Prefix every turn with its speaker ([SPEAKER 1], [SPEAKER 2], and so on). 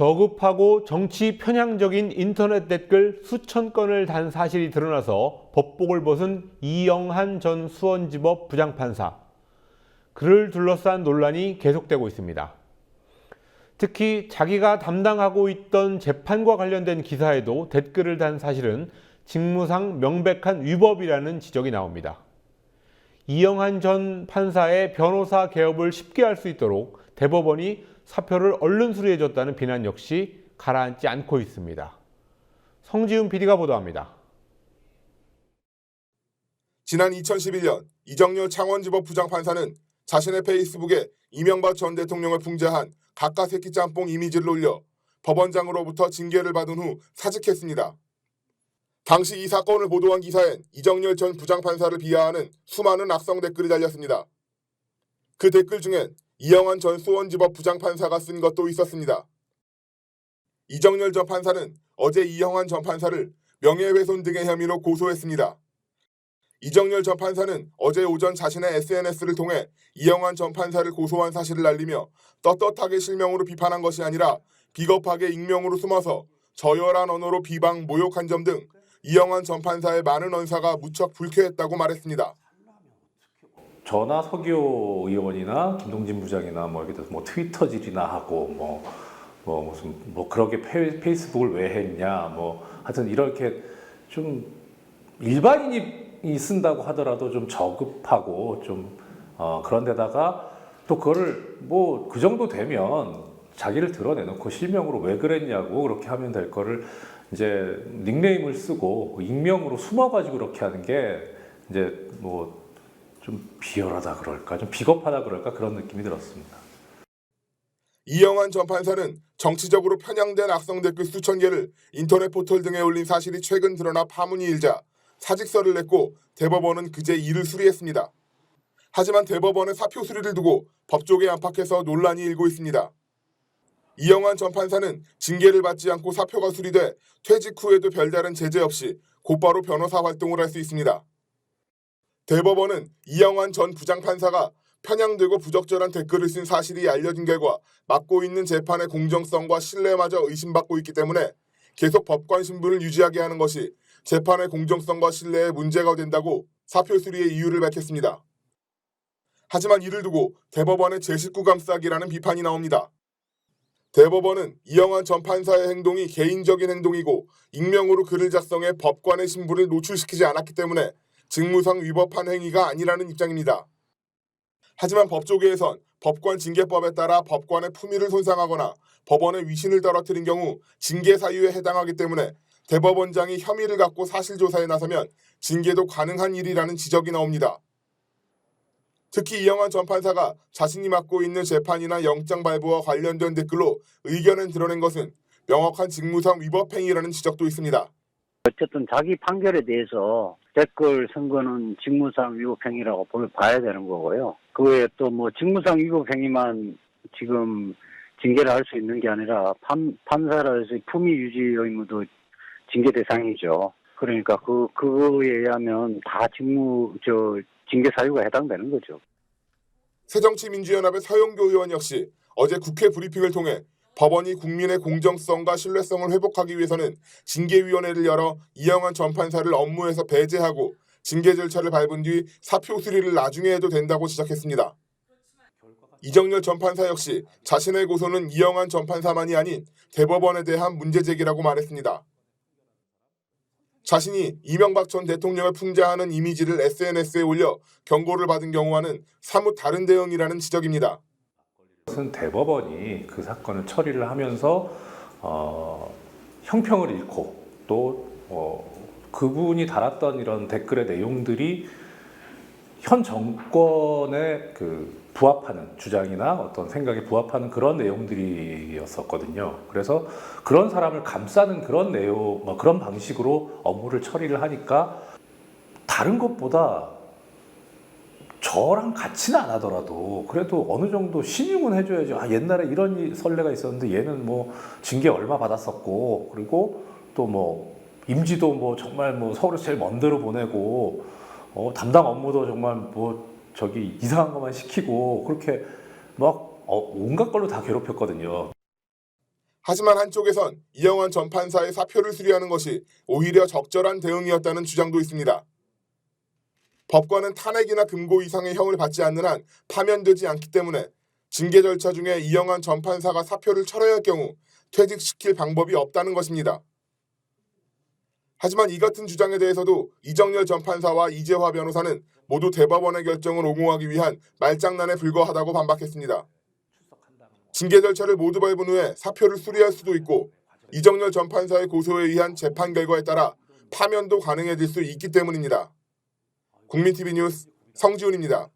[SPEAKER 1] 저급하고 정치 편향적인 인터넷 댓글 수천 건을 단 사실이 드러나서 법복을 벗은 이영한 전 수원지법 부장판사. 그를 둘러싼 논란이 계속되고 있습니다. 특히 자기가 담당하고 있던 재판과 관련된 기사에도 댓글을 단 사실은 직무상 명백한 위법이라는 지적이 나옵니다. 이영한 전 판사의 변호사 개업을 쉽게 할 수 있도록 대법원이 사표를 얼른 수리해줬다는 비난 역시 가라앉지 않고 있습니다. 성지훈 PD가 보도합니다.
[SPEAKER 2] 지난 2011년 이정열 창원지법 부장판사는 자신의 페이스북에 이명박 전 대통령을 풍자한 가까새끼 짬뽕 이미지를 올려 법원장으로부터 징계를 받은 후 사직했습니다. 당시 이 사건을 보도한 기사엔 이정열 전 부장판사를 비하하는 수많은 악성 댓글이 달렸습니다. 그 댓글 중엔 이영한 전 수원지법 부장판사가 쓴 것도 있었습니다. 이정열 전 판사는 어제 이영한 전 판사를 명예훼손 등의 혐의로 고소했습니다. 이정열 전 판사는 어제 오전 자신의 SNS를 통해 이영한 전 판사를 고소한 사실을 알리며 떳떳하게 실명으로 비판한 것이 아니라 비겁하게 익명으로 숨어서 저열한 언어로 비방, 모욕한 점 등 이영한 전 판사의 많은 언사가 무척 불쾌했다고 말했습니다.
[SPEAKER 3] 저나 서기호 의원이나 김동진 부장이나 뭐 이렇게 뭐 트위터질이나 하고 무슨 그렇게 페이스북을 왜 했냐 뭐 하여튼 이렇게 좀 일반인이 쓴다고 하더라도 좀 저급하고 좀 그런 데다가 또 그거를 뭐 그 정도 되면 자기를 드러내놓고 실명으로 왜 그랬냐고 그렇게 하면 될 거를 이제 닉네임을 쓰고 익명으로 숨어가지고 그렇게 하는 게 이제 뭐 좀 비열하다 그럴까, 좀 비겁하다 그럴까 그런 느낌이 들었습니다.
[SPEAKER 2] 이영한 전 판사는 정치적으로 편향된 악성 댓글 수천 개를 인터넷 포털 등에 올린 사실이 최근 드러나 파문이 일자 사직서를 냈고 대법원은 그제 이를 수리했습니다. 하지만 대법원의 사표 수리를 두고 법조계 안팎에서 논란이 일고 있습니다. 이영한 전 판사는 징계를 받지 않고 사표가 수리돼 퇴직 후에도 별다른 제재 없이 곧바로 변호사 활동을 할 수 있습니다. 대법원은 이영한 전 부장판사가 편향되고 부적절한 댓글을 쓴 사실이 알려진 결과 맡고 있는 재판의 공정성과 신뢰마저 의심받고 있기 때문에 계속 법관 신분을 유지하게 하는 것이 재판의 공정성과 신뢰에 문제가 된다고 사표 수리의 이유를 밝혔습니다. 하지만 이를 두고 대법원의 제19 감싸기라는 비판이 나옵니다. 대법원은 이영한 전 판사의 행동이 개인적인 행동이고 익명으로 글을 작성해 법관의 신분을 노출시키지 않았기 때문에 직무상 위법한 행위가 아니라는 입장입니다. 하지만 법조계에선 법관 징계법에 따라 법관의 품위를 손상하거나 법원의 위신을 떨어뜨린 경우 징계 사유에 해당하기 때문에 대법원장이 혐의를 갖고 사실조사에 나서면 징계도 가능한 일이라는 지적이 나옵니다. 특히 이영한 전 판사가 자신이 맡고 있는 재판이나 영장 발부와 관련된 댓글로 의견을 드러낸 것은 명확한 직무상 위법 행위라는 지적도 있습니다.
[SPEAKER 4] 어쨌든 자기 판결에 대해서 댓글 쓴 거는 직무상 위법행위라고 봐야 되는 거고요. 그 외에 또 뭐 직무상 위법행위만 지금 징계를 할 수 있는 게 아니라 판사로서의 품위 유지 의무도 징계 대상이죠. 그러니까 그거에 의하면 다 징계 사유가 해당되는 거죠.
[SPEAKER 2] 새정치민주연합의 서영교 의원 역시 어제 국회 브리핑을 통해 법원이 국민의 공정성과 신뢰성을 회복하기 위해서는 징계위원회를 열어 이영한 전 판사를 업무에서 배제하고 징계 절차를 밟은 뒤 사표 수리를 나중에 해도 된다고 지적했습니다. 이정열 전 판사 역시 자신의 고소는 이영한 전 판사만이 아닌 대법원에 대한 문제 제기라고 말했습니다. 자신이 이명박 전 대통령을 풍자하는 이미지를 SNS에 올려 경고를 받은 경우와는 사뭇 다른 대응이라는 지적입니다.
[SPEAKER 3] 그것은 대법원이 그 사건을 처리를 하면서 형평을 잃고 또 그분이 달았던 이런 댓글의 내용들이 현 정권에 부합하는 주장이나 어떤 생각에 부합하는 그런 내용들이었었거든요. 그래서 그런 사람을 감싸는 그런 내용, 그런 방식으로 업무를 처리를 하니까 다른 것보다 저랑 같이는 안 하더라도 그래도 어느 정도 신용은 해줘야죠. 옛날에 이런 선례가 있었는데 얘는 뭐 징계 얼마 받았었고 그리고 또 뭐 임지도 뭐 정말 뭐 서울에서 제일 먼 데로 보내고 담당 업무도 정말 뭐 저기 이상한 것만 시키고 그렇게 막 온갖 걸로 다 괴롭혔거든요.
[SPEAKER 2] 하지만 한쪽에선 이영환 전 판사의 사표를 수리하는 것이 오히려 적절한 대응이었다는 주장도 있습니다. 법관은 탄핵이나 금고 이상의 형을 받지 않는 한 파면되지 않기 때문에 징계 절차 중에 이영환 전 판사가 사표를 철회할 할 경우 퇴직시킬 방법이 없다는 것입니다. 하지만 이 같은 주장에 대해서도 이정열 전 판사와 이재화 변호사는 모두 대법원의 결정을 옹호하기 위한 말장난에 불과하다고 반박했습니다. 징계 절차를 모두 밟은 후에 사표를 수리할 수도 있고 이정열 전 판사의 고소에 의한 재판 결과에 따라 파면도 가능해질 수 있기 때문입니다. 국민TV 뉴스 성지훈입니다.